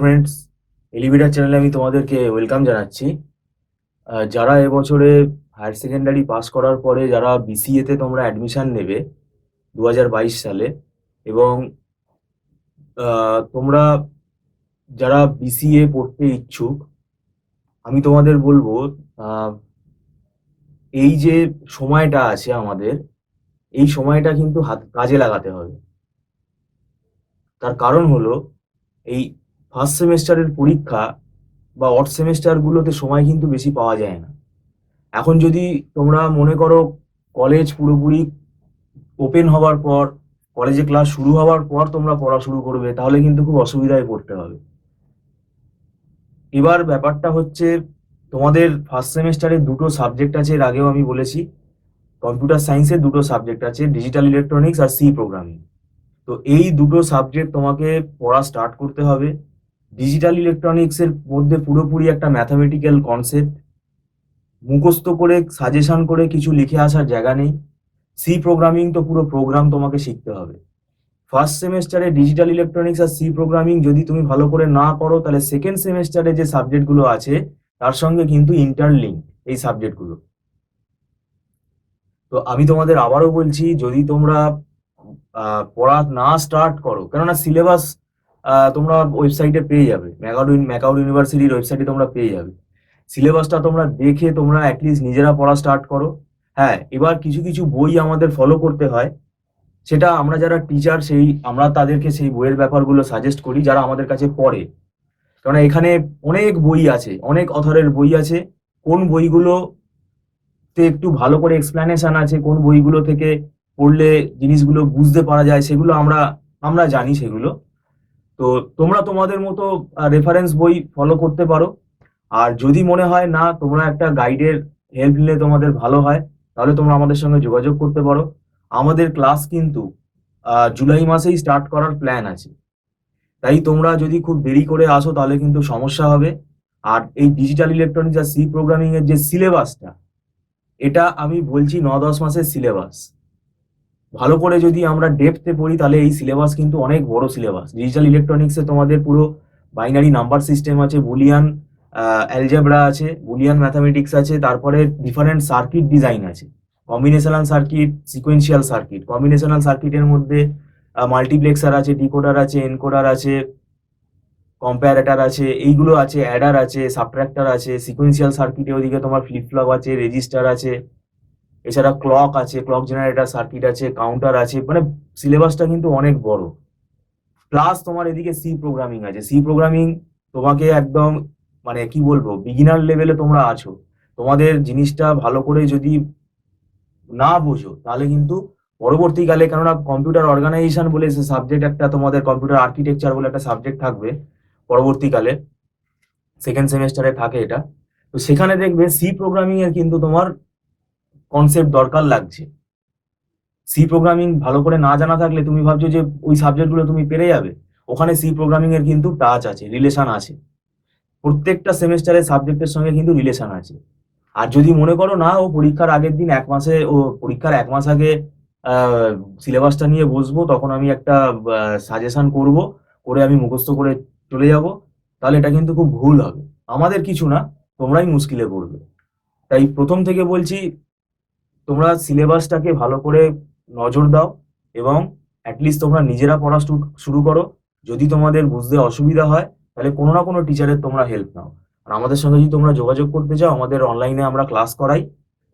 Friends, elevator চ্যানেলে আমি তোমাদেরকে ওয়েলকাম জানাচ্ছি। যারা এবছরে হায়ার সেকেন্ডারি পাস করার পরে যারা বিসিএতে তোমরা অ্যাডমিশন নেবে 2022 সালে, এবং তোমরা যারা বিসিএ পড়তে ইচ্ছুক, আমি তোমাদের বলবো এই যে সময়টা আছে আমাদের, এই সময়টা কিন্তু কাজে লাগাতে হবে। তার কারণ হলো এই ফার্স্ট সেমেস্টারের পরীক্ষা বা অড সেমেস্টারগুলোতে সময় কিন্তু বেশি পাওয়া যায় না। এখন যদি তোমরা মনে করো কলেজ পুরোপুরি ওপেন হওয়ার পর, কলেজে ক্লাস শুরু হওয়ার পর তোমরা পড়া শুরু করবে, তাহলে কিন্তু খুব অসুবিধায় পড়তে হবে। এবার ব্যাপারটা হচ্ছে, তোমাদের ফার্স্ট সেমেস্টারে দুটো সাবজেক্ট আছে, এর আগেও আমি বলেছি। কম্পিউটার সায়েন্সের দুটো সাবজেক্ট আছে, ডিজিটাল ইলেকট্রনিক্স আর সি প্রোগ্রামিং। তো এই দুটো সাবজেক্ট তোমাকে পড়া স্টার্ট করতে হবে। ডিজিটাল ইলেকট্রনিক্সের মধ্যে পুরোপুরি একটা ম্যাথামেটিক্যাল কনসেপ্ট, মুখস্থ করে সাজেশন করে কিছু লিখে আসার জায়গা নেই। সি প্রোগ্রামিং তো পুরো প্রোগ্রাম তোমাকে শিখতে হবে। ফার্স্ট সেমেস্টারে ডিজিটাল ইলেকট্রনিক্স আর সি প্রোগ্রামিং যদি তুমি ভালো করে না করো, তাহলে সেকেন্ড সেমেস্টারে যে সাবজেক্টগুলো আছে তার সঙ্গে কিন্তু ইন্টারলিঙ্ক এই সাবজেক্টগুলো। তো আমি তোমাদের আবারও বলছি, যদি তোমরা পড়া না স্টার্ট করো, কেননা সিলেবাস তোমরা ওয়েবসাইটে পেয়ে যাবে, ম্যাকাউট ইউনিভার্সিটির ওয়েবসাইটে তোমরা পেয়ে যাবে। সিলেবাসটা তোমরা দেখে তোমরা অ্যাটলিস্ট নিজেরা পড়া স্টার্ট করো। হ্যাঁ, এবার কিছু কিছু বই আমাদের ফলো করতে হয়, সেটা আমরা যারা টিচার আমরা তাদেরকে সেই বইয়ের ব্যাপারগুলো সাজেস্ট করি যারা আমাদের কাছে পড়ে। কারণ এখানে অনেক বই আছে, অনেক অথরের বই আছে। কোন বইগুলোতে একটু ভালো করে এক্সপ্লেনেশন আছে, কোন বইগুলো থেকে পড়লে জিনিসগুলো বুঝতে পারা যায়, সেগুলো আমরা জানি সেগুলো। তো তোমরা তোমাদের মতো রেফারেন্স বই ফলো করতে পারো। আর যদি মনে হয় না তোমরা একটা গাইডের হেল্প নিলে তোমাদের ভালো হয়, তাহলে তোমরা আমাদের সঙ্গে যোগাযোগ করতে পারো। আমাদের ক্লাস কিন্তু জুলাই মাসেই স্টার্ট করার প্ল্যান আছে, তাই তোমরা যদি খুব দেরি করে আসো তাহলে কিন্তু সমস্যা হবে। আর এই ডিজিটাল ইলেকট্রনিক্স আর সি প্রোগ্রামিং এর যে সিলেবাসটা, এটা আমি বলছি 9-10 মাসের সিলেবাস। ভালো করে যদি আমরা ডেপথে পড়ি তাহলে এই সিলেবাস কিন্তু অনেক বড় সিলেবাস। ডিজিটাল ইলেকট্রনিক্সে তোমাদের পুরো বাইনারি নাম্বার সিস্টেম আছে, বুলিয়ান অ্যালজেব্রা আছে, বুলিয়ান ম্যাথামেটিক্স আছে, তারপরে ডিফারেন্ট সার্কিট ডিজাইন আছে, combinational circuit, sequential circuit. Combinational সার্কিটের মধ্যে মাল্টিপ্লেক্সার আছে, ডিকোডার আছে, এনকোডার আছে, কম্প্যারেটর আছে, এইগুলো আছে, অ্যাডার আছে, সাবট্রাক্টর আছে। সিকোয়েন্সিয়াল সার্কিটে ওদিকে তোমার ফ্লিপ ফ্লপ আছে, রেজিস্টার আছে, এছাড়া ক্লক আছে, ক্লক জেনারেটর সার্কিট আছে, কাউন্টার আছে। মানে সিলেবাসটা কিন্তু অনেক বড়। প্লাস তোমার এদিকে সি প্রোগ্রামিং আছে। সি প্রোগ্রামিং তোমাকে একদম, মানে কি বলবো, বিগিনার লেভেলে তোমরা আছো। তোমাদের জিনিসটা ভালো করে যদি না বোঝো তাহলে কিন্তু পরবর্তীকালে, কেননা কম্পিউটার অর্গানাইজেশন বলে সে সাবজেক্ট একটা, তোমাদের কম্পিউটার আর্কিটেকচার বলে একটা সাবজেক্ট থাকবে পরবর্তীকালে, সেকেন্ড সেমেস্টারে থাকে এটা। তো সেখানে দেখবে সি প্রোগ্রামিং এর কিন্তু তোমার কনসেপ্ট দরকার লাগছে। সি প্রোগ্রামিং ভালো করে না জানা থাকলে তুমি ভাবছো যে ওই সাবজেক্টগুলো তুমি পেরে যাবে, ওখানে সি প্রোগ্রামিং এর কিন্তু টাচ আছে, রিলেশন আছে। প্রত্যেকটা সেমেস্টারের সাবজেক্টের সঙ্গে কিন্তু রিলেশন আছে। আর যদি মনে করো না, ও পরীক্ষার আগের দিন পরীক্ষার 1 মাস আগে সিলেবাসটা নিয়ে বসবো, তখন আমি একটা সাজেশন করে আমি মুখস্থ করে চলে যাব, তাহলে এটা কিন্তু খুব ভুল হবে। আমাদের কিছু না, তোমরাই মুশকিলে পড়বে। তাই প্রথম থেকে বলছি, তোমরা সিলেবাসটাকে ভালো করে নজর দাও এবং অ্যাটলিস্ট তোমরা নিজেরা পড়া শুরু করো। যদি তোমাদের বুঝতে অসুবিধা হয় তাহলে কোনো না কোনো টিচারের তোমরা হেল্প নাও। আর আমাদের সঙ্গে যদি তোমরা যোগাযোগ করতে চাও, আমাদের অনলাইনে আমরা ক্লাস করাই,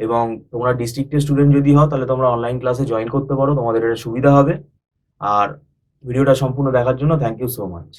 এবং তোমরা ডিস্ট্রিক্টের স্টুডেন্ট যদি হও তাহলে তোমরা অনলাইন ক্লাসে জয়েন করতে পারো, তোমাদের এটা সুবিধা হবে। আর ভিডিওটা সম্পূর্ণ দেখার জন্য থ্যাংক ইউ সো মাচ।